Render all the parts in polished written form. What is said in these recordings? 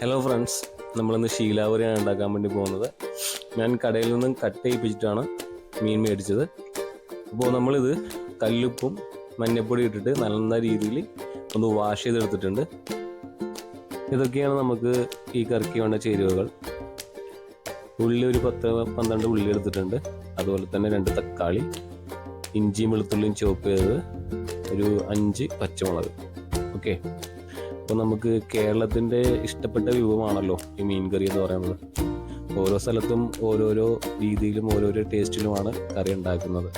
Hello friends, നമ്മളിന്ന് ശീലാവരിയാണ് ഉണ്ടാക്കാൻ വേണ്ടി പോകുന്നത്. ഞാൻ കടയിൽ നിന്നും കട്ട് ചെയ്യിപ്പിച്ചിട്ടാണ് മീൻ മേടിച്ചത്. അപ്പോൾ നമ്മളിത് കല്ലുപ്പും മഞ്ഞപ്പൊടി ഇട്ടിട്ട് നല്ല രീതിയിൽ ഒന്ന് വാഷ് ചെയ്തെടുത്തിട്ടുണ്ട്. ഇതൊക്കെയാണ് നമുക്ക് ഈ കറിക്ക് വേണ്ട ചേരുവകൾ. ഉള്ളി ഒരു 10-12 ഉള്ളി എടുത്തിട്ടുണ്ട്. അതുപോലെ തന്നെ 2 തക്കാളി, ഇഞ്ചിയും വെളുത്തുള്ളിയും ചോപ്പ് ചെയ്തത്, ഒരു 5 പച്ചമുളക്. ഓക്കെ, അപ്പോൾ നമുക്ക് കേരളത്തിൻ്റെ ഇഷ്ടപ്പെട്ട വിഭവമാണല്ലോ ഈ മീൻ കറി എന്ന് പറയുന്നത്. ഓരോ സ്ഥലത്തും ഓരോരോ രീതിയിലും ഓരോരോ ടേസ്റ്റിലുമാണ് കറി ഉണ്ടാക്കുന്നത്.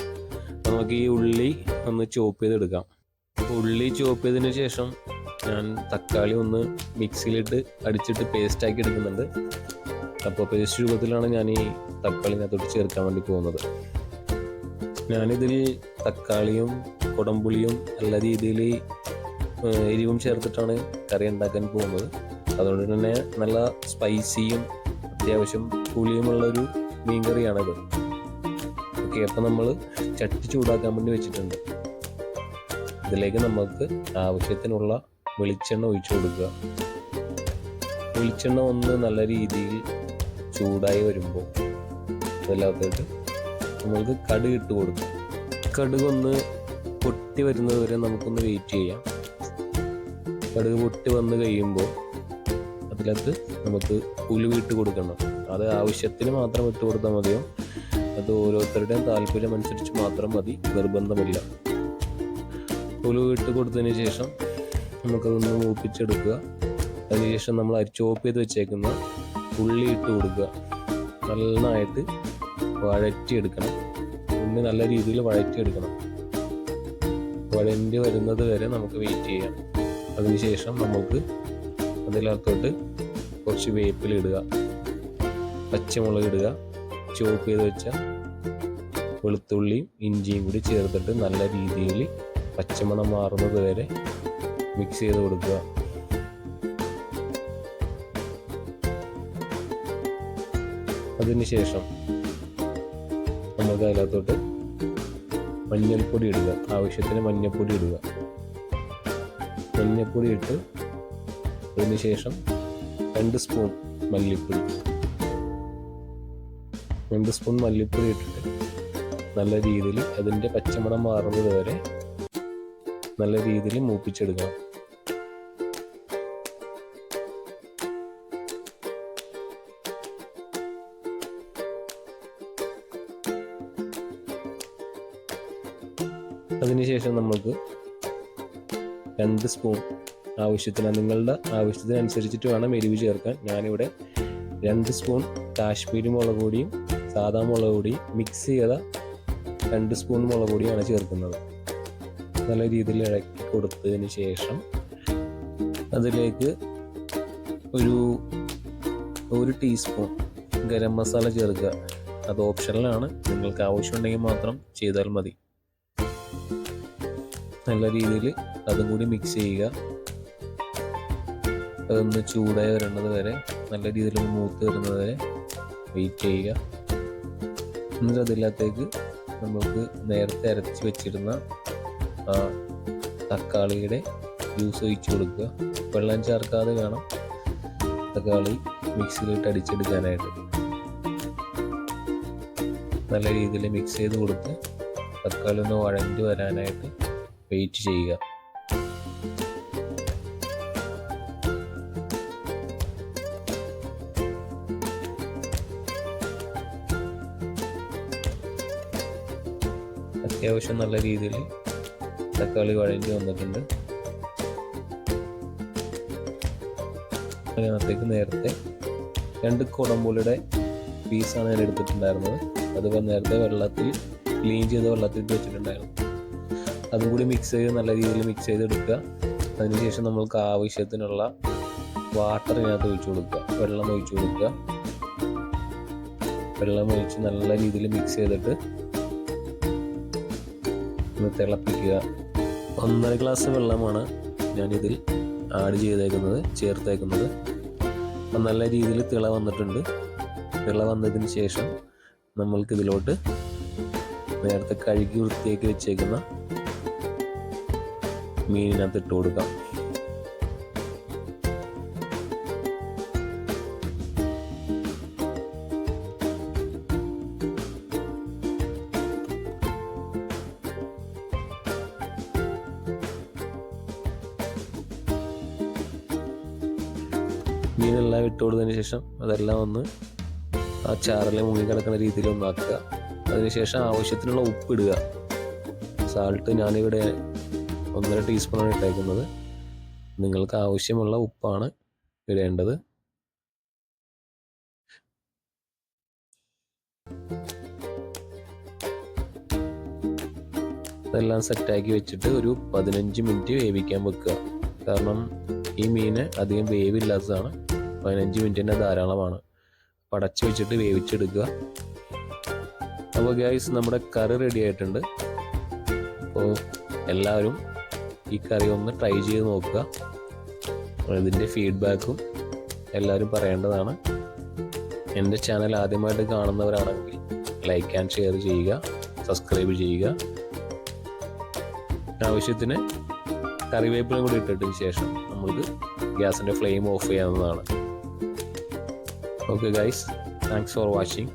അപ്പോൾ നമുക്ക് ഈ ഉള്ളി ഒന്ന് ചോപ്പ് ചെയ്തെടുക്കാം. ഉള്ളി ചോപ്പ് ചെയ്തതിന് ശേഷം ഞാൻ തക്കാളി ഒന്ന് മിക്സിയിലിട്ട് അടിച്ചിട്ട് പേസ്റ്റാക്കി എടുക്കുന്നുണ്ട്. അപ്പോൾ പേസ്റ്റ് രൂപത്തിലാണ് ഞാൻ ഈ തക്കാളിനകത്തോട്ട് ചേർക്കാൻ വേണ്ടി പോകുന്നത്. ഞാനിതിൽ തക്കാളിയും കുടംപുളിയും നല്ല രീതിയിൽ എരിവും ചേർത്തിട്ടാണ് കറി ഉണ്ടാക്കാൻ പോകുന്നത്. അതുകൊണ്ട് തന്നെ നല്ല സ്പൈസിയും അത്യാവശ്യം പുളിയുമുള്ളൊരു മീൻ കറിയാണിത്. ഓക്കെ, അപ്പോൾ നമ്മൾ ചട്ടി ചൂടാക്കാൻ വേണ്ടി വെച്ചിട്ടുണ്ട്. ഇതിലേക്ക് നമുക്ക് ആവശ്യത്തിനുള്ള വെളിച്ചെണ്ണ ഒഴിച്ചു കൊടുക്കുക. വെളിച്ചെണ്ണ ഒന്ന് നല്ല രീതിയിൽ ചൂടായി വരുമ്പോൾ അതിനകത്തോട്ട് നമ്മൾക്ക് കടുക് ഇട്ട് കൊടുക്കാം. കടുകൊന്ന് പൊട്ടി വരുന്നത് വരെ നമുക്കൊന്ന് വെയിറ്റ് ചെയ്യാം. കടുക് പൊട്ടി വന്ന് കഴിയുമ്പോൾ അതിനകത്ത് നമുക്ക് ഉലുവ ഇട്ട് കൊടുക്കണം. അത് ആവശ്യത്തിന് മാത്രം ഇട്ട് കൊടുത്താൽ മതിയോ, അത് ഓരോരുത്തരുടെയും താല്പര്യം അനുസരിച്ച് മാത്രം മതി, നിർബന്ധമില്ല. ഉലുവ ഇട്ട് കൊടുത്തതിന് ശേഷം നമുക്കതൊന്ന് മൂപ്പിച്ചെടുക്കുക. അതിനുശേഷം നമ്മൾ ചോപ്പ് ചെയ്ത് വെച്ചേക്കുന്ന ഉള്ളി ഇട്ട് കൊടുക്കുക. നന്നായിട്ട് വഴറ്റിയെടുക്കണം. ഉള്ളി നല്ല രീതിയിൽ വഴറ്റിയെടുക്കണം. വഴണ്ടി വരുന്നത് വരെ നമുക്ക് വെയിറ്റ് ചെയ്യാം. അതിനുശേഷം നമുക്ക് അതിനകത്തോട്ട് കുറച്ച് വേപ്പില ഇടുക, പച്ചമുളക് ഇടുക, ചോപ്പ് ചെയ്ത് വെച്ച വെളുത്തുള്ളിയും ഇഞ്ചിയും കൂടി ചേർത്തിട്ട് നല്ല രീതിയിൽ പച്ചമണം മാറുന്നത് വരെ മിക്സ് ചെയ്ത് കൊടുക്കുക. അതിനുശേഷം നമുക്ക് അതിനകത്തോട്ട് മഞ്ഞൾപ്പൊടി ഇടുക. ആവശ്യത്തിന് മഞ്ഞൾപ്പൊടി ഇടുക. മഞ്ഞൾപ്പൊടി ഇട്ട് അതിന് ശേഷം 2 സ്പൂൺ മല്ലിപ്പൊടി 2 സ്പൂൺ മല്ലിപ്പൊടി ഇട്ടിട്ട് നല്ല രീതിയിൽ അതിൻ്റെ പച്ചമണം മാറുന്നത് വരെ നല്ല രീതിയിൽ മൂപ്പിച്ചെടുക്കണം. അതിനുശേഷം നമുക്ക് 2 സ്പൂൺ ആവശ്യത്തിന്, നിങ്ങളുടെ ആവശ്യത്തിനനുസരിച്ചിട്ട് വേണം എരിവ് ചേർക്കാൻ. ഞാനിവിടെ 2 സ്പൂൺ കാശ്മീരി മുളക് പൊടിയും സാദാ മുളക് പൊടിയും മിക്സ് ചെയ്ത 2 സ്പൂൺ മുളക് പൊടിയാണ് ചേർക്കുന്നത്. നല്ല രീതിയിൽ ഇളക്കി കൊടുത്തതിന് ശേഷം അതിലേക്ക് ഒരു ടീസ്പൂൺ ഗരം മസാല ചേർക്കുക. അത് ഓപ്ഷണലാണ്, നിങ്ങൾക്ക് ആവശ്യമുണ്ടെങ്കിൽ മാത്രം ചെയ്താൽ മതി. നല്ല രീതിയിൽ അതും കൂടി മിക്സ് ചെയ്യുക. അതൊന്ന് ചൂടായി വരേണ്ടത് വരെ, നല്ല രീതിയിൽ മൂത്ത് വരുന്നത് വരെ വെയിറ്റ് ചെയ്യുക. എന്നിട്ട് അതിനകത്തേക്ക് നമുക്ക് നേരത്തെ അരച്ച് വെച്ചിരുന്ന തക്കാളിയുടെ ജ്യൂസ് ഒഴിച്ച് കൊടുക്കുക. വെള്ളം ചേർക്കാതെ വേണം തക്കാളി മിക്സിയിലിട്ട് അടിച്ചെടുക്കാനായിട്ട്. നല്ല രീതിയിൽ മിക്സ് ചെയ്ത് കൊടുത്ത് തക്കാളി ഒന്ന് വഴഞ്ഞ് വരാനായിട്ട് വെയിറ്റ് ചെയ്യുക. അത്യാവശ്യം നല്ല രീതിയിൽ തക്കാളി വഴഞ്ഞ് വന്നിട്ടുണ്ട്. അതിനകത്തേക്ക് നേരത്തെ 2 കുടംപുളിയുടെ പീസാണ് ഞാൻ എടുത്തിട്ടുണ്ടായിരുന്നത്. അത് നേരത്തെ വെള്ളത്തിൽ ക്ലീൻ ചെയ്ത് വെള്ളത്തിൽ വെച്ചിട്ടുണ്ടായിരുന്നു. അതും കൂടി മിക്സ് ചെയ്ത് നല്ല രീതിയിൽ മിക്സ് ചെയ്തെടുക്കുക. അതിനുശേഷം നമ്മൾക്ക് ആവശ്യത്തിനുള്ള വാട്ടർ ഇതിനകത്ത് ഒഴിച്ചു കൊടുക്കുക. വെള്ളം ഒഴിച്ചു കൊടുക്കുക. വെള്ളം ഒഴിച്ച് നല്ല രീതിയിൽ മിക്സ് ചെയ്തിട്ട് ഒന്ന് തിളപ്പിക്കുക. 1.5 ഗ്ലാസ് വെള്ളമാണ് ഞാനിതിൽ ചേർത്തേക്കുന്നത്. അപ്പം നല്ല രീതിയിൽ തിള വന്നിട്ടുണ്ട്. തിള വന്നതിന് ശേഷം നമ്മൾക്കിതിലോട്ട് നേരത്തെ കഴുകി വൃത്തിയാക്കി വെച്ചേക്കുന്ന മീനിനകത്ത് ഇട്ട് കൊടുക്കാം. മീനെല്ലാം ഇട്ട് കൊടുത്തതിന് ശേഷം അതെല്ലാം ഒന്ന് ആ ചാറിൽ മുങ്ങി കിടക്കുന്ന രീതിയിൽ ഒന്ന് ആക്കുക. അതിനുശേഷം ആവശ്യത്തിനുള്ള ഉപ്പ് ഇടുക. സാൾട്ട് ഞാനിവിടെ 1.5 ടീസ്പൂണാണ് ഇട്ടേക്കുന്നത്. നിങ്ങൾക്ക് ആവശ്യമുള്ള ഉപ്പാണ് ഇടേണ്ടത്. അതെല്ലാം സെറ്റാക്കി വെച്ചിട്ട് ഒരു 15 മിനിറ്റ് വേവിക്കാൻ വെക്കുക. കാരണം ഈ മീന് അധികം വേവില്ലാത്തതാണ്. 15 മിനിറ്റ് തന്നെ ധാരാളമാണ്. അടച്ച് വെച്ചിട്ട് വേവിച്ചെടുക്കുക. അപ്പോൾ ഗൈസ്, നമ്മുടെ കറി റെഡി ആയിട്ടുണ്ട്. അപ്പോൾ എല്ലാവരും ഈ കറി ഒന്ന് ട്രൈ ചെയ്ത് നോക്കുക. ഇതിൻ്റെ ഫീഡ്ബാക്കും എല്ലാവരും പറയേണ്ടതാണ്. എൻ്റെ ചാനൽ ആദ്യമായിട്ട് കാണുന്നവരാണെങ്കിൽ ലൈക്ക് ആൻഡ് ഷെയർ ചെയ്യുക, സബ്സ്ക്രൈബ് ചെയ്യുക. ആവശ്യത്തിന് കറിവേപ്പിലും കൂടി ഇട്ടിട്ടതിന് ശേഷം നമുക്ക് ഗ്യാസിൻ്റെ ഫ്ലെയിം ഓഫ് ചെയ്യാവുന്നതാണ്. Okay guys, thanks for watching.